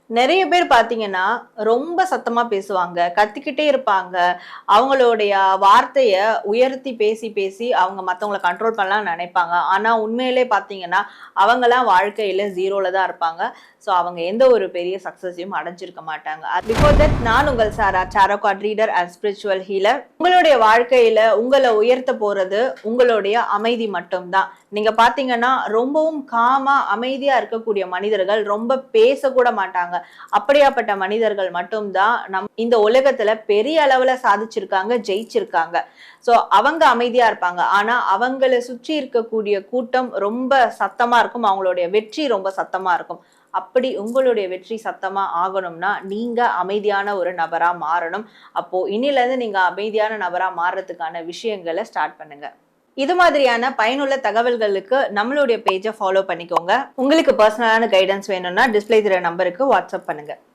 நெறைய பேர் பார்த்தீங்கன்னா, ரொம்ப சத்தமா பேசுவாங்க. கத்திக்கிட்டே இருப்பாங்க. அவங்களுடைய வார்த்தைய உயர்த்தி பேசி, பேசி அவங்க மத்தவங்கள கண்ட்ரோல் பண்ணலாம்னு நெனைப்பாங்க. ஆனா உண்மையிலே பார்த்தீங்கன்னா, அவங்கலாம் வாழ்க்கையில 0ல தான் இருப்பாங்க. ஸோ அவங்க எந்த ஒரு பெரிய சக்சஸையும் அடைஞ்சிருக்க மாட்டாங்க. பிஃபோர் தட் நான் உங்கள் Sara, tarot card reader and spiritual healer. உங்களுடைய வாழ்க்கையில உங்கள உயர்த்த போறது உங்களுடைய அமைதி மட்டும் தான். நீங்க பார்த்தீங்கன்னா, ரொம்பவும் காமா, அமைதியா இருக்கக்கூடிய மனிதர்கள் ரொம்ப பேசக்கூட மாட்டாங்க. அப்படியாப்பட்ட மனிதர்கள் மட்டும்தான் இந்த உலகத்துல பெரிய அளவுல சாதிச்சிருக்காங்க, ஜெயிச்சிருக்காங்க. சோ அவங்க அமைதியா இருப்பாங்க. ஆனா அவங்கள சுற்றி இருக்கக்கூடிய கூட்டம் ரொம்ப சத்தமா இருக்கும். அவங்களுடைய வெற்றி ரொம்ப சத்தமா இருக்கும். அப்படி உங்களுடைய வெற்றி சத்தமா ஆகணும்னா நீங்க அமைதியான ஒரு நபரா மாறணும். அப்போ இன்னில இருந்து நீங்க அமைதியான நபரா மாறுறதுக்கான விஷயங்களை ஸ்டார்ட் பண்ணுங்க. இது மாதிரியான பயனுள்ள தகவல்களுக்கு நம்மளுடைய பேஜை ஃபாலோ பண்ணிக்கோங்க. உங்களுக்கு பர்சனலான கைடன்ஸ் வேணும்னா டிஸ்ப்ளே தெரிய நம்பருக்கு வாட்ஸ்அப் பண்ணுங்க.